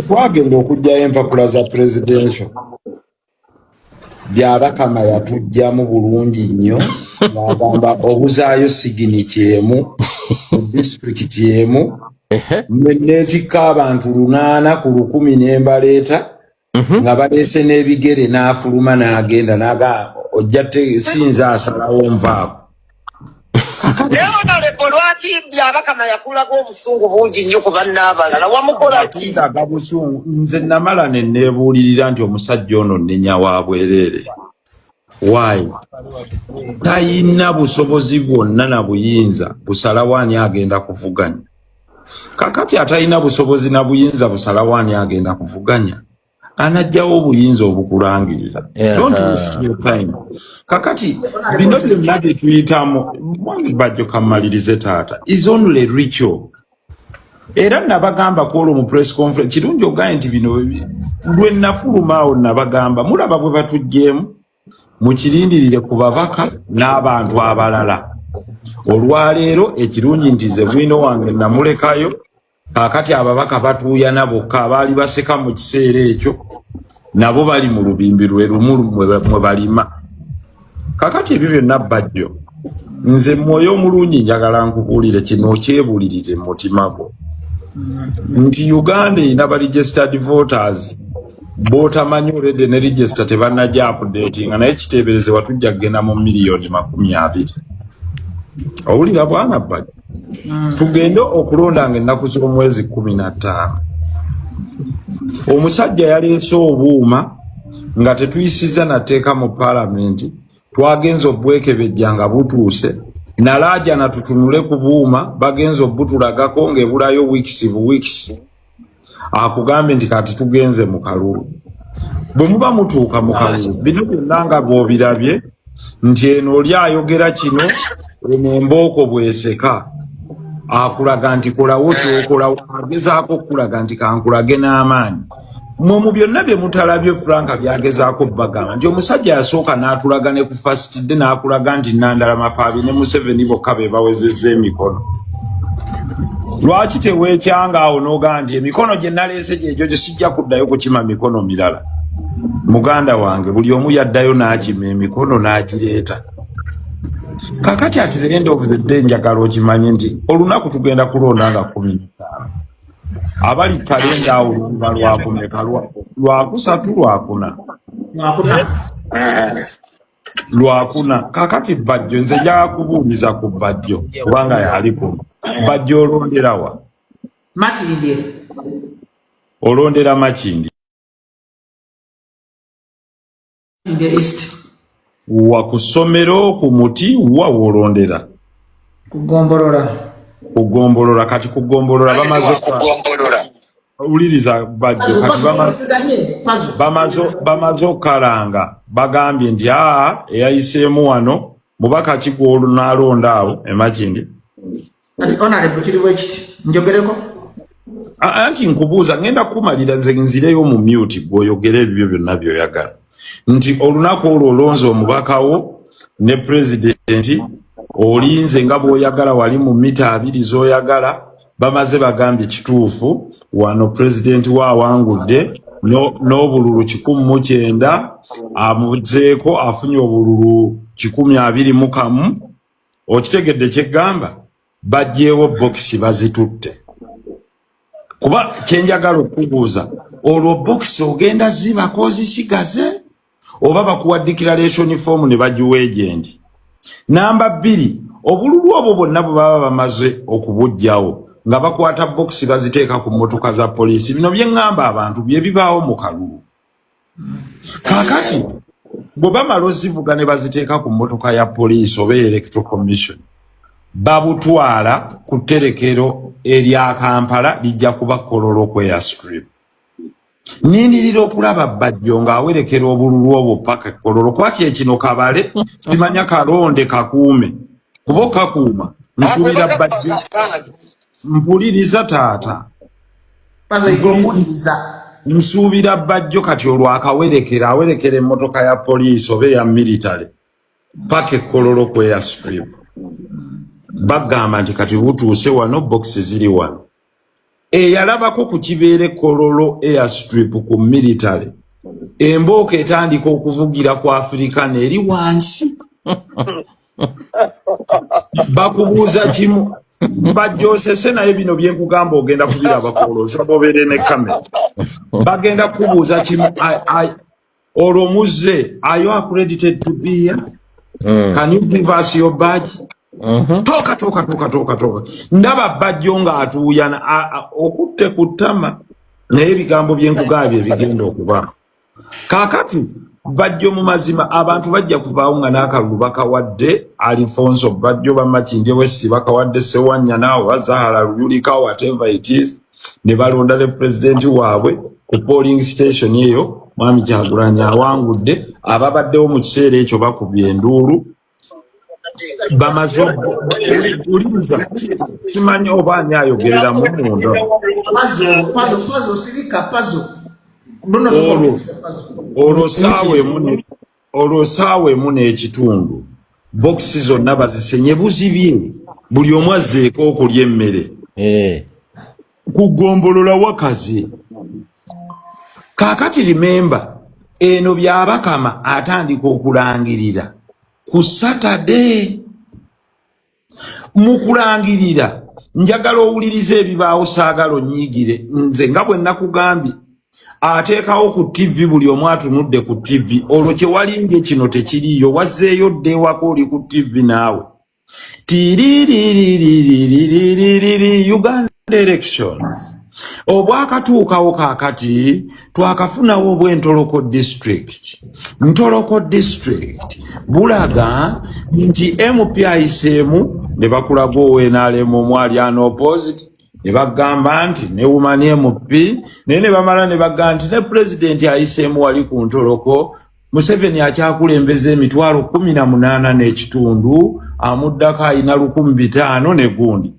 twagenda okujjayo empapula za presidential byabakama yatujjamu bulungi nnyo n'agamba obuzaayo siginiki emu mu disitulikiti emu neetikka abantu 800 ku 10 n'embaleeta nga baleese n'ebigere n'afuluma n'agenda n'agamba ojja sinza asalawo nvaako. Lwaki byabakama yakulaga obusungu bungi nnyo ku bannaabalala wamukola ki? Nze namala ne neebuulirira nti omusajja ono nnenya wa bwereere. Why? Tayina busobozi bwonna na buyinza busalawo ani agenda kuvuganya. Kakati atayina busobozi na buyinza busalawo ani agenda kuvuganya. Anajjawo obuyinza obukulangirira. Don't waste your time. Kakati bino byonna bye tuyitamu bajjo kamalirize taata is only ritual. Era nabagamba ko mu press conference kirungi ogaye nti bino lwe nafulumaawo nabagamba mulaba bwe batujjeemu mukirindirire ku babaka n'abantu abalala. Olwaleero ekirungi nti ze bwino wange namulekayo. Kakati ababaka batuuyana bokka abaali baseka mu kiseera ekyo nabo bali mu lubimbi lwe lumu mwe balima. Kakati ebyo byonna bajjo nze mwoyo omulungi njagala nkubuulire kino okyebulirire mu mutima gwo nti Uganda erina ba registered voters b'otamanyi already ne register tebannajja updating naye kiteeberezebwa tujja kugenda mu miliyoni 20. Owulira bwana bajjo tugende okulonda ng'ennaku z'omwezi 15. Omusajja yaleese obuuma nga tetuyisiza nateeka mu palamenti twagenza obwekebejja nga butuuse nalaaja natutunule ku buuma bagenza obutulagako ng'ebulayo weeks akugambe nti kati tugenze mu kalulu. Bwe muba mutuuka mu kalulu bino byonna nga bw'obirabye nti eno oli ayogera kino eno embooko bw'eseka akulaga nti kolawo kyokola agezaako okulaga nti kankulage n'amaanyi. Mwe mu byonna bye mutalabye Franka byagezaako bagamba nti omusajja yasooka n'atulaga ne ku first day n'akulaga nti Nandala Mapaabi ne Museveni bokka be bawezezza emikono. Lwaki teweekyanga awo n'ogamba nti emikono gye naleese gyegyo gye sijja kuddayo kukima mikono mirala? Muganda wange buli omu yaddayo n'akima emikono n'agireeta. Kakati at the end of the day njagala okimanye nti olunaku tugenda kulonda nga 15. Abali kalenda awo lwakusatu lwakuna. Kakati bajjo nze njagala kubuuliza ku bajjo kubanga yaliko bajjo olonderawa Makindye olondera Makindye East wa ku ssomero ku muti wa wolondera kugombolola kati kugombolola bamaze uliriza bajjo kati bamaze okalanga bagambye nti eyayiseemu wano mubaka kigwolu n'alonda awo Makindye kati honorable kiriwo ekiti njogereko anti nkubuuza ngenda kumalira nze nzireyo mu mute bw'oyogera ebyo byonna by'oyagala nti olunaku olwo olonze omubaka wo ne presidenti olinze nga bw'oyagala wali mu mita 2 z'oyagala bamaze bagambye kituufu wano presidenti waawangudde n'obululu 19 amuzeeko afunye obululu 21 okitegedde kyeggamba bajjeewo bokisi bazitutte. Kuba kyenjagala okubuuza olwo bokisi ogenda zibako ozisigaze oba bakuwa declaration form ne bagiwa agent. Namba 2 obululu obwo bwonna bwe baba bamaze okubujjawo nga bakwata bokisi baziteeka ku mmotoka za poliisi. Bino bye ngamba abantu bye bibaawo mu kalulu. Kakati bwe bamala ozivuga ne baziteeka ku mmotoka ya poliisi oba electoral commission babutwala ku tterekero erya Kampala lijja kuba Kololo ku airstrip. Nindirira okulaba bajjo ng'awerekera obululu obwo paka Kololo kwaki ekino kabale simanya kalonde kakuume kuba kakuuma nsuubira bajjo mpuliriza taata nsuubira bajjo kati olwo awerekera emmotoka ya poliisi oba eya military paka Kololo ku airstrip bagamba nti kati butuuse wano bokisi ziri wano eyalabako ku kibeere Kololo airstrip ku military embooka etandika okuvugira ku African eri wansi bakubuuza kimu bajosese naye bino byenkugamba ogenda kubiraba Kololo bobere ne kamera bagenda kubuuza kimu olwo muzze are you accredited to be here? Can you give us your badge? Toka ndaba bajjo nga atuuyana okutte kutama naye ebigambo byenkugambye bigenda okuba kakati bajjo mu mazima abantu bajja kuvaawo nga n'akalulu bakawadde Alfonso bajjo bamakindi West bakawadde Sewanya naawe Bazahara Luyulika whatever it is ne balonda ne president waabwe ku polling station eyo Mwami Kyagulanyi awangudde ababaddewo mu kiseera ekyo bakubye enduulu bamazo uliza simanyi oba ani ayogerera mu munda pazo sirika pazo olwo saawe mu n'ekitundu bokisi zonna bazisenye buzibye buli omu azzeeko okulya emmere kugombolola wakazi kaakati rimemba eno byabakama atandika okulangirira ku Saturday mukulangirira njagala owulirize ebibaawo saagala onyiigire nze nga bwe nakugambye ateekawo ku TV buli omu atunudde ku TV olwo kyewalimbye kino tekiriyo wazzeeyo dde ewaka oli ku TV naawe tiriririririririri Uganda elections obwakatuukawo kaakati twakafunawo obw'Entoloko district Ntoloko district bulaga nti MP ayiseemu ne bakulaga owenaalemu omwali opposite ne bagamba nti ne wumani MP naye ne bamala ne bagamba nti ne president ayiseemu wali ku Ntoloko Museveni akyakulembeza emitwalo 18 n'ekitundu amuddako ayina 1500 ne gundi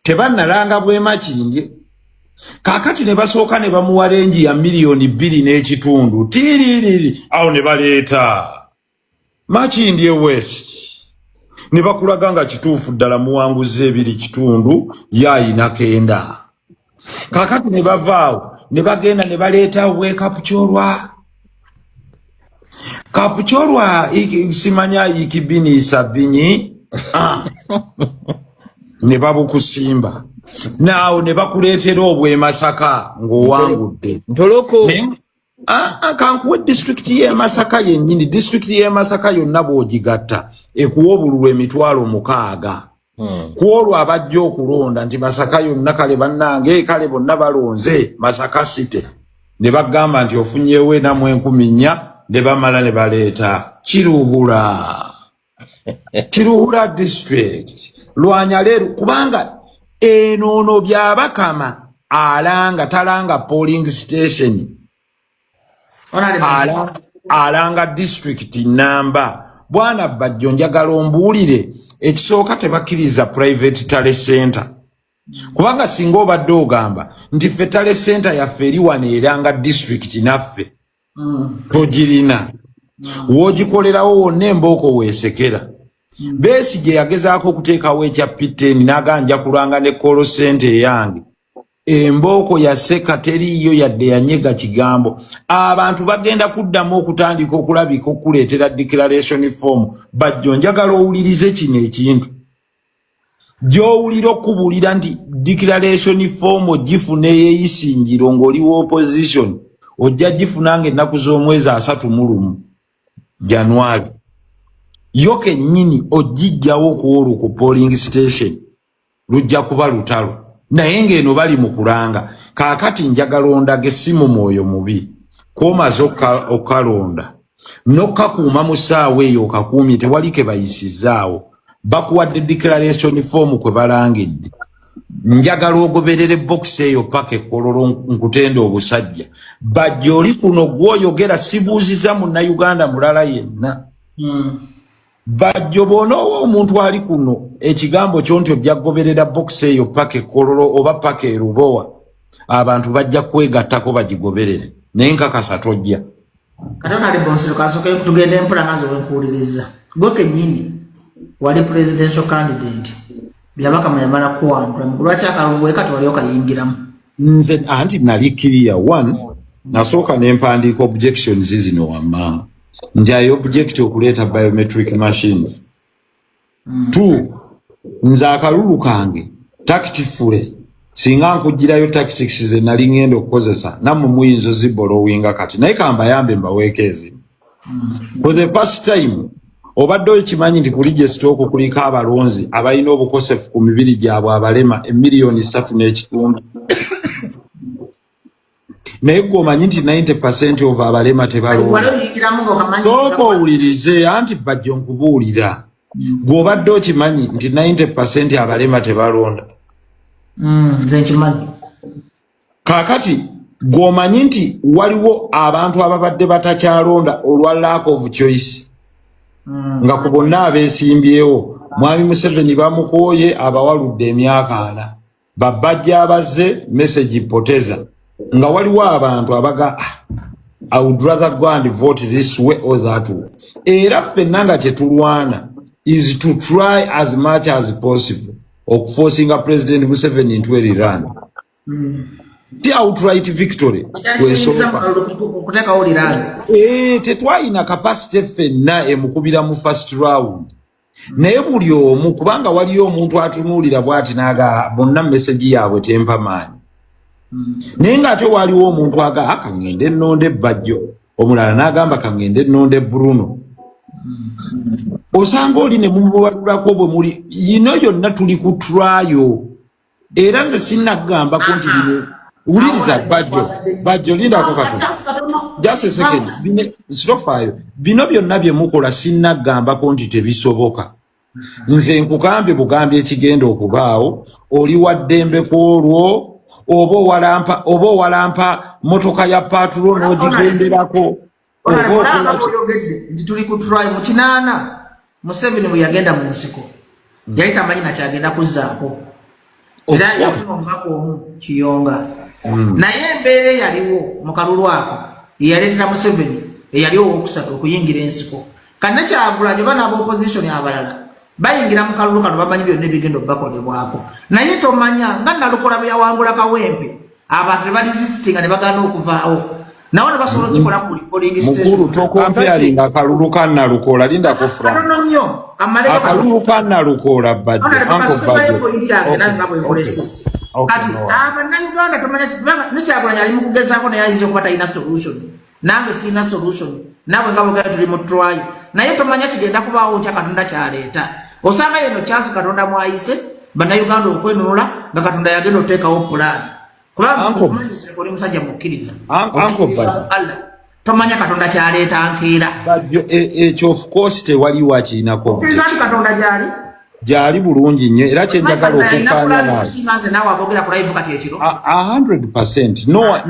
tebannalanga bwemakindi kakati ne basooka ne bamuwa renji ya milioni 2 n'ekitundu tiririri awo ne baleeta Makindye West ne bakulaga nga kituufu ddala muwanguze 2 kitundu yayina 9 kakati ne bavaawo ne bagenda ne baleeta Kapuchorwa simanya ikibini sabinyi ne babukusimba naawo ne bakuleetera obwe Masaka ng'owangudde Ntoloko kankuwe district ye Masaka yennyini district ye Masaka yonna bw'ogigatta ekuwa obululu emitwalo 6 ku olwo abajja okulonda nti Masaka yonna kale bannange kale bonna balonze Masaka City ne bagamba nti ofunyeewo enamwe 10,000 ne bamala ne baleeta Kiruhura district Lwanyaleru kubanga enono byabakama alanga talanga polling station alanga district number bwana bajjo njagala ombuulire ekisooka tebakiriza private tale center kubanga singa obadde ogamba nti ffe tale center yaffe eri wano eranga district naffe togirina woogikolerawo wonna embooko weesekera Besigye yagezaako okuteekawo ekya P10 n'aganja kulanga ne call center eyange embooko yaseka teriiyo yadde yanyega kigambo abantu bagenda kuddamu okutandika okulabika okuleetera declaration form bajjo njagala owulirize kino ekintu gy'owulira okubuulira nti declaration form ogifuna eyeeyisingiro ng'oliwo opposition ojja gifunanga ennaku z'omwezi 31 January yoke nyini ojijjawo kuolu ku polling station lujja kuba lutalo naye ng'eno bali mu kulanga kaakati njagala ondage si mu mwoyo mubi komaze okalonda n'okkakuuma mu ssaawa eyo okakuumye tewali ke bayisizaawo bakuwadde declaration form kwe balangidde njagala ogoberere box eyo paka Kololo nkutenda obusajja bajja oli kuno gw'oyogera sibuuziza munnayuganda mulala yenna bajjo bonowa omuntu ali kuno ekigambo kyo nti ojja kugoberera box eyo paka Kololo oba paka Rubowa abantu bajja kwegattako bagigoberere naye nkakasa tojja katona ali bonsero kasoke tugende mpula ngazo wenkuuliriza gwe kennyini wali presidential candidate byabakama yamala kuwandula lwaki akalulu eka tewali okayingiramu nze anti nali clear one nasooka nempandiika objections zino wammanga nti I object okuleeta biometric machines. Two, nze akalulu kange tactfully singa nkugirayo tactics ze nali ngenda okukozesa nammwe muyinza ziborrowinga kati naye kambayambe mbaweekeezi. For the first time obadde okimanyi nti ku register okwo kuliko abalonzi abalina obukosefu ku mibiri gyabwe abalema 1,3,500,000 naye gw'omanyi nti 90% of abalema tebalonda. Toowulirize anti bajjo nkubuulira gw'obadde okimanyi nti 90% abalema tebalonda. Nze nkimanyi. Kaakati gw'omanyi nti waliwo abantu ababadde batakyalonda olwa lack of choice. Nga ku bonna abeesimbyewo Mwami Museveni bamukooye abawaludde emyaka 4 babajja abazze message ipoteza nga waliwo abantu abaga I would rather go and vote this way or that way. Era ffenna nga kyetulwana is to try as much as possible okuforcinga President Museveni into a rerun. Ti outright victory tetwalina capacity ffenna emukubira mu first round naye buli omu kubanga waliyo omuntu atunuulira bw'ati n'aga bonna message yaabwe tempa maanyi naye ng'ate waliwo omuntu aga kangende nnonde Bajjo omulala n'agamba kangende nnonde Bruno osanga oli ne mumuwalulako bwe muli yino yonna tuli ku trial era nze sinnagambako nti bino uliriza Bajjo lindako katono just a second sirofayo bino byonna bye mukola sinnagambako nti tebisoboka nze nkugambye bugambye ekigenda okubaawo oli waddembe kwolwo oba owalampa motoka ya patrol n'ogigenderako tuli ku try mu kinaana Museveni bwe yagenda mu nsiko yali tamanyi nakyagenda kuzzaako era yafuna omubaka omu Kiyonga naye embeera eyaliwo mu kalulu ako eyaleetera Museveni eyali owokusatu okuyingira ensiko kanne Kyagulanyi oba n'aba-opposition abalala bayingira mu kalulu kano bamanyi byonna ebigenda okubakolebwako naye tomanya nga Nalukola bwe yawangula Kawempe abantu ne balisisitinga ne bagaana okuvaawo nawo ne basobola okukikola ku polling station. Mukulu tokompyalinga akalulu ka Nalukola lindako Frank akalulu ka Nalukola Bajjo anko Bajjo kati abannayuganda tomanya kibanga ne Kyagulanyi ali mu kugezaako naye ayinza okuba talina solution nange sina solution nawe nga bwe tuli mu trial naye tomanya kigenda kubaawo kya Katonda kyaleeta osanga yeno chance Katonda mwayise bannayuganda okwenunula nga Katonda yagenda oteekawo pulaani kubanga kumanyi sirikoli musajja mukkiriza anko Bajjo tomanya Katonda kyaleeta nkeera Bajjo ekyo of course tewaliwo akirinako Katonda gyali bulungi nnyo era kyenjagala okukkaanya nawe 100%. No,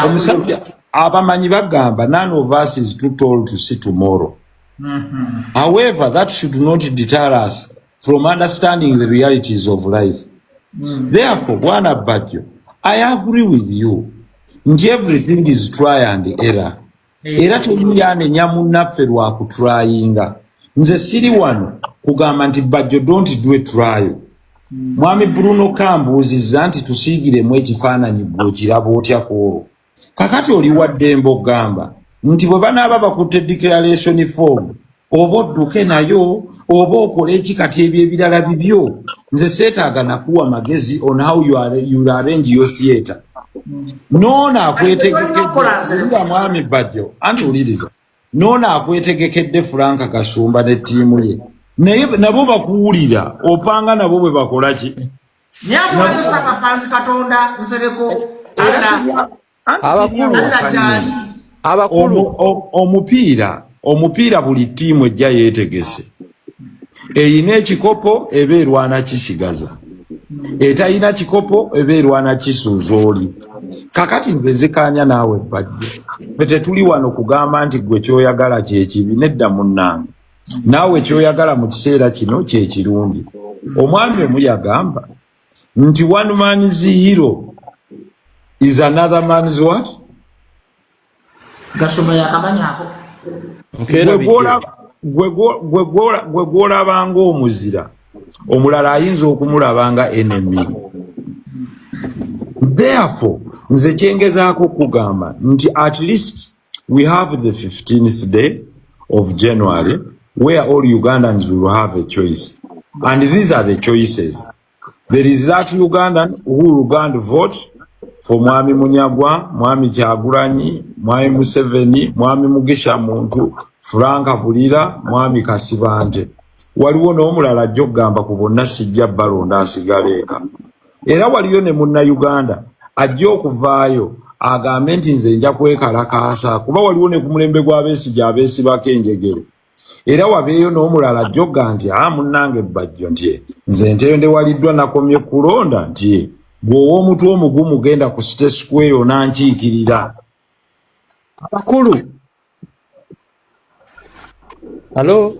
omusajja abamanyi bagamba none of us is too tall to see tomorrow. However, that should not deter us from understanding the realities of life. Therefore, Bwana Bajjo, I agree with you. Nti everything is try and error. Era tuliyanenya munnaffe lwa kutryinga. Nze siri wano kugamba nti Bajjo don't do a trial. Mwami Bruno kambuuzizza nti tusiigiremu ekifaananyi bw'okiraba otya kwolwo. Kakati oli waddembe ogamba nti bwe banaaba bakutte declaration form oba odduke nayo oba okole eki kati ebyo ebirala bibyo nze seetaaga nakuwa magezi on how you arrange your theatre. Noona akwetegekedde mwami Bajjo anti uliriza noona akwetegekedde Frank Kasumba ne ttiimu ye naye nabo bakuwulira opanga nabo bwe bakola ki nyabwalisaka pansi Katonda nsereko abakulu omupiira buli ttiimu ejja yeetegese eyina ekikopo eba erwana kisigaza etayina kikopo eba erwana kisuuza oli kakati nzezekaanya naawe Bajjo fe tetuli wano kugamba nti gwe kyoyagala kyekibi nedda munnange naawe kyoyagala mu kiseera kino kyekirungi omwami omu yagamba nti one man's hero is another man's what? Gasumba yakamanyako. Gwe gwolabanga omuzira omulala ayinza okumulabanga enemy. Therefore, nze kyengezaako kugamba nti at least we have the 15th day of January where all Ugandans will have a choice. And these are the choices. There is that Ugandan who will go and vote for Mwami Munyagwa, Mwami Kyagulanyi, Mwami Museveni, Mwami Mugisha Muntu, Franka Bulira, Mwami Kasibante. Waliwo n'omulala ajja okugamba ku bonna sijja balonda asigaleeka. Era waliyo ne munna Uganda ajja okuvaayo agambe nti nze nja kwekalakaasa kuba waliwo ne ku mulembe gw'abeesige abeesibako enjegere. Era wabeeyo n'omulala ajja okugamba nti munnange Bajjo nti nze ntendewaliddwa nakomye kulonda nti bw'owa omutwe omugumu genda ku State Square onankiikirira. Abakulu. Hello?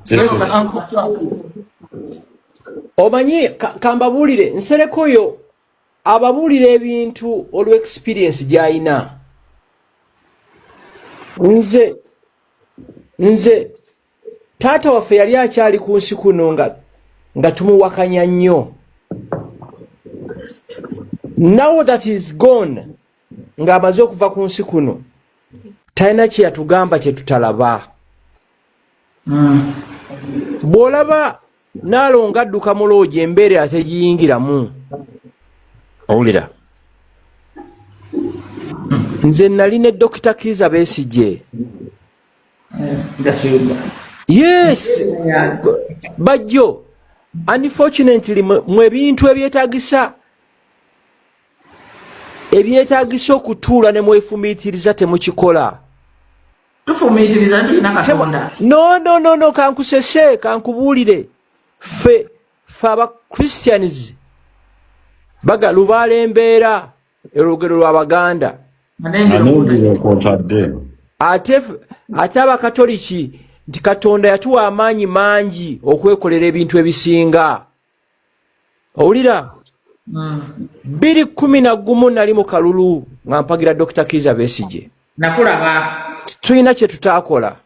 Yes, Omanyi kambabuulire nsereko yo ababuulira ebintu olw experience gy'ayina. Nze taata waffe yali akyali ku nsi kuno nga tumuwakanya nnyo. Now that is gone ng'amaze okuva ku nsi kuno talina kye yatugamba kye tutalaba. Bw'olaba Naalongo adduka mu loogi embeera ategiyingiramu. Owulira. Nze nali ne Dr. Kizza Besigye. Yes. Bajjo. Unfortunately mwe bintu ebyetaagisa okutuula ne mwefumiitiriza temukikola. Tufumiitiriza tulina Katonda. No, kankusese kankubuulire. Fe aba Christians baga lubaala embeera olugero lw'Abaganda. Ate Abakatoliki nti Katonda yatuwa amaanyi mangi okwekolera ebintu ebisinga. Owulira? 2011 nali mu kalulu nga mpagira Dr. Kizza Besigye. Nakulaba. Tulina kye tutaakola.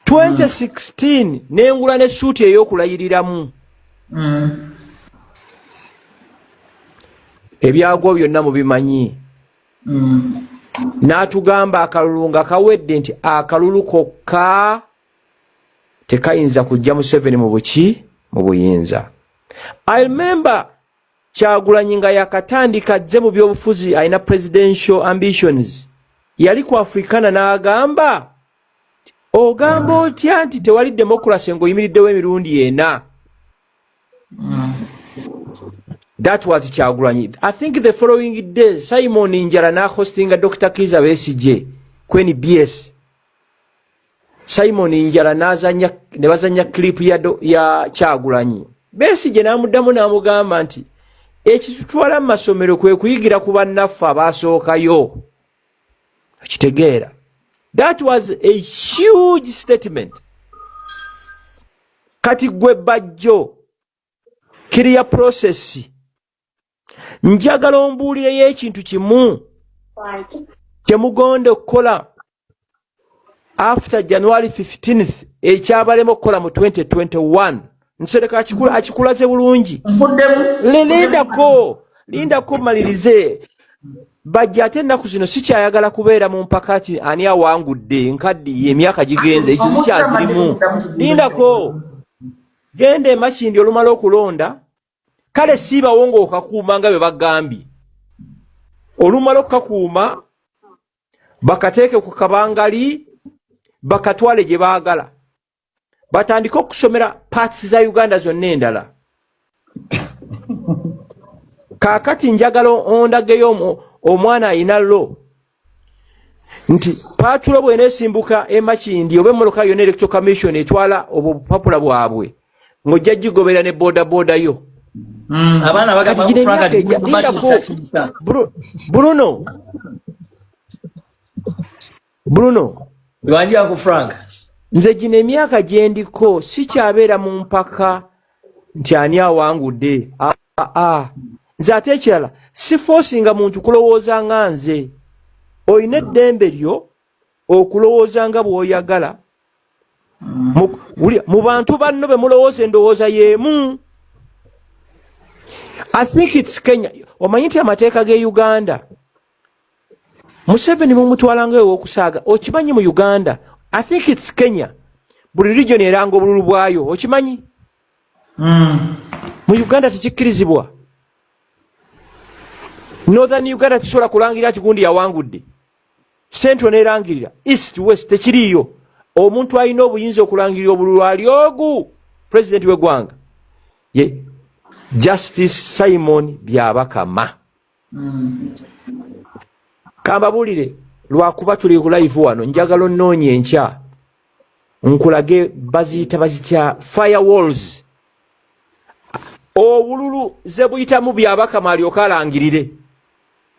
2016 nengula ne suuti ey'okulayiriramu. Ebyago byonna mubimanyi. N'atugamba akalulu nga kawedde nti akalulu kokka tekayinza kujja Museveni mu buki mu buyinza. I remember Kyagulanyi nga yakatandika azze mu byobufuzi alina presidential ambitions. Yali ku Afrikana n'agamba ogamba otya nti tewali democracy ng'oyimiriddewo emirundi ena. That was Kyagulanyi. I think the following day Simon Njala na hosting Dr. Kizza Besigye kweni BS. Simon Njala ne bazanya clip ya Kyagulanyi. Besigye n'amuddamu n'amugamba nti ekitutwala mu masomero kwe kuyigira ku bannaffe abaasookayo. Kitegeera. That was a huge statement. Kati gwe Bajjo kiriya process njagala ombuulireyo ekintu kimu temugonde okukola after January 15th ekyabalema okukola mu 2021. Nsereka akikulaze bulungi. Lindako malirize. Bajja ate ennaku zino sikyayagala kubeera mu mpaka ati ani awangudde nkaddi emyaka gigenze ekyo sikyazirimu. Lindako genda Makindi olumala okulonda kale siibawo ng'okakuuma nga bwe bagambye. Olumala okukakuuma bakateeke ku kabangali bakatwale gye baagala batandike okusomera parts za Uganda zonna endala. Kaakati njagala ondageyo omwana ayina lo nti paatulo bw'eneesimbuka Makindi oba emmoloka yonna Electoral Commission etwala obwo bupapula bwabwe ng'ojja gigobera ne boda yo. Abaana bagamba Frank Bruno Lwanjia ku Frank. Nze gino emyaka gye ndiko sikyabeera mu mpaka nti ani awangudde. Nze ate ekirala si forcinga muntu kulowooza nga nze. Oyina eddembe lyo okulowooza nga bw'oyagala. Mu bantu banno be mulowooza endowooza y'emu. I think it's Kenya. Omanyi nti amateeka ge Uganda Museveni mumutwala nga ew'okusaaga. Okimanyi mu Uganda, I think it's Kenya, buli region eranga obululu bwayo. Okimanyi? Mu Uganda tekikkirizibwa. Northern Uganda tesobola kulangira nti gundi yawangudde. Central nerangirira. East, West tekiriyo. Omuntu alina obuyinza okulangirira obululu ali ogu. President w'eggwanga ye Justice Simon Byabakama. Kambabulire lwakuba tuli ku live wano njagala onnoonye enkya nkulage bazitya firewalls. Obululu ze buyitamu Byabakama alyoka alangirire.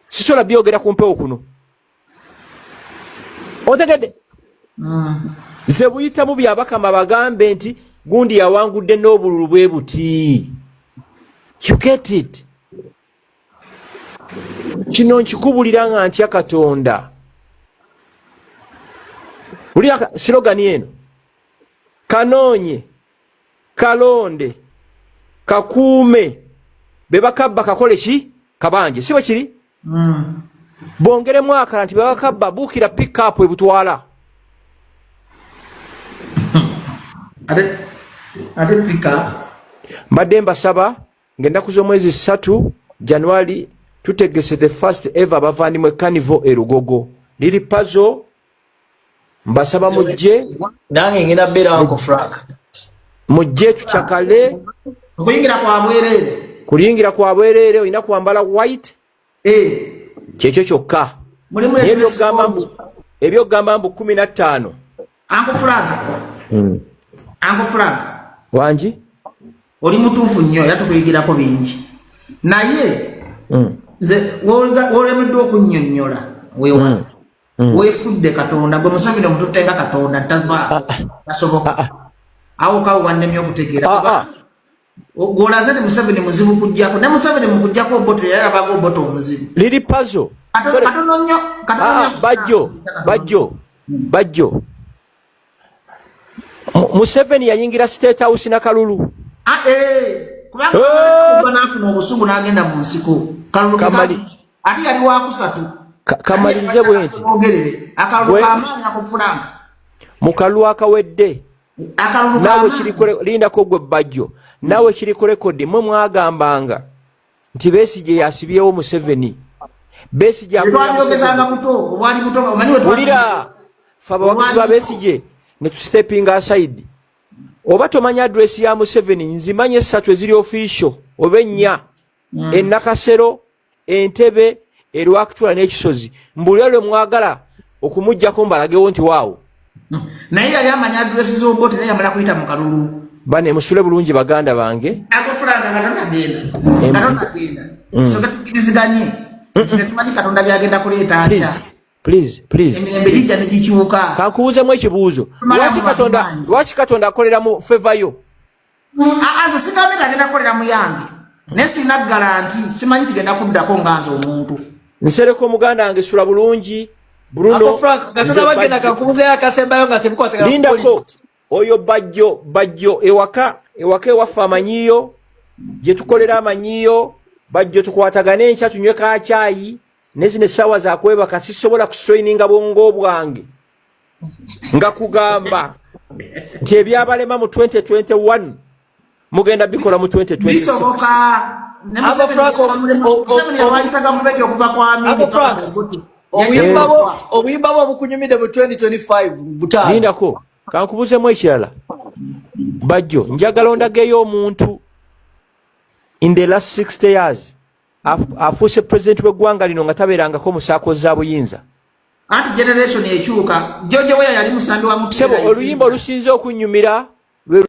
Sisobola byogera ku mpewo kuno. Otegedde? Ze buyitamu Byabakama bagambe nti gundi yawangudde n'obululu bwe buti. You get it? Kino nkikubulira nga ntya Katonda. Ulia slogan eno. Kanoonye, kalonde, kakuume, bebakabba kakole ki? Kabanje. Si bwe kiri? Bongeremu akala nti bebakabba buukira pick up ebutwala. Ate pick up. Mbadde mbasaba ngenda kuza omwezi 3 January tutegese the first ever bavandimwe carnival erugogo. Liri puzzle mbasaba mujje nange ngenda bera wako Frank. Mujje tuchakale kuyingira kwa bwerere olina kwambala white kyekyo kyokka. Ebyo gamba mbu 15 Uncle Frank wanji oli mutuufu nnyo era tukuyigirako bingi naye wolemedde okunnyonnyola weewa weefudde Katonda gwe Museveni omututte nga Katonda tasoboka awo kawo wannemye okutegeera gwolaze ne Museveni muzibu kujjako ne Museveni mukujjako oboto yarabaga oboto omuzibu liri puzzle bajjo Museveni yayingira State House na Kalulu. Kubanga nafuna obusugu n'agenda mu nsiko. Kalulu ati yali wa kusatu. Kamalirize bwenti. Akalulu kamaanyi akufulanga. Mu kalulu akawedde. Akalulu nawe kirikole linda ko gwe bajjo. Nawe kiriko record mwe mwagambanga. Nti Besigye yasibyewo Museveni. Besigye akwagezanga buto, obwali buto omanyi we tulira. Faba wakiziba Besigye. Ne tu stepping aside. Oba tomanya address ya Museveni nzimanye 3 eziri official obenya Nakasero Entebe erwakutula n'ekisozi mbulero mwagala okumujjako mbalagewo nti waawo naye yali amanya address z'obote naye amala kuyita mu Kalulu bane musule bulungi baganda bange akofulanga Katonda agenda so tukiriziganye tumanyi Katonda byagenda kuleeta atya. Please. Kankubuuzemu ekibuuzo. Lwaki Katonda akolera mu favor yo? Aza sikamera agenda kukolera mu yange. Nesina garanti simanyi kigenda kuddako nganza omuntu. Nsereko omuganda wange sula bulungi. Bruno. Frank, Katonda bagenda kankubuuza akasembayo nga temukwatagala. Lindako. Oyo bajjo ewaka ewafa amanyiyo. Gye tukolera amanyiyo. Bajjo tukwatagane enkya tunywe ka chai. Nezine sawa za kwebaka sisobola kustraininga bongo bwange nga kugamba nti ebyabalema mu 2021 mugenda bikola mu 2026 bisoboka ne Museveni yawalisa gavumenti okuva kwa Amini obuyimba bwo bukunyumide mu 2025 butaano lindako kankubuuzemu ekirala bajjo njagala ondageyo omuntu in the last 60 years afuse president w'eggwanga lino nga tabeerangako musaako za buyinza. Anti generation ekyuka George Weah yali musambi wa mutira. Sebo oluyimba olusinze okunnyumira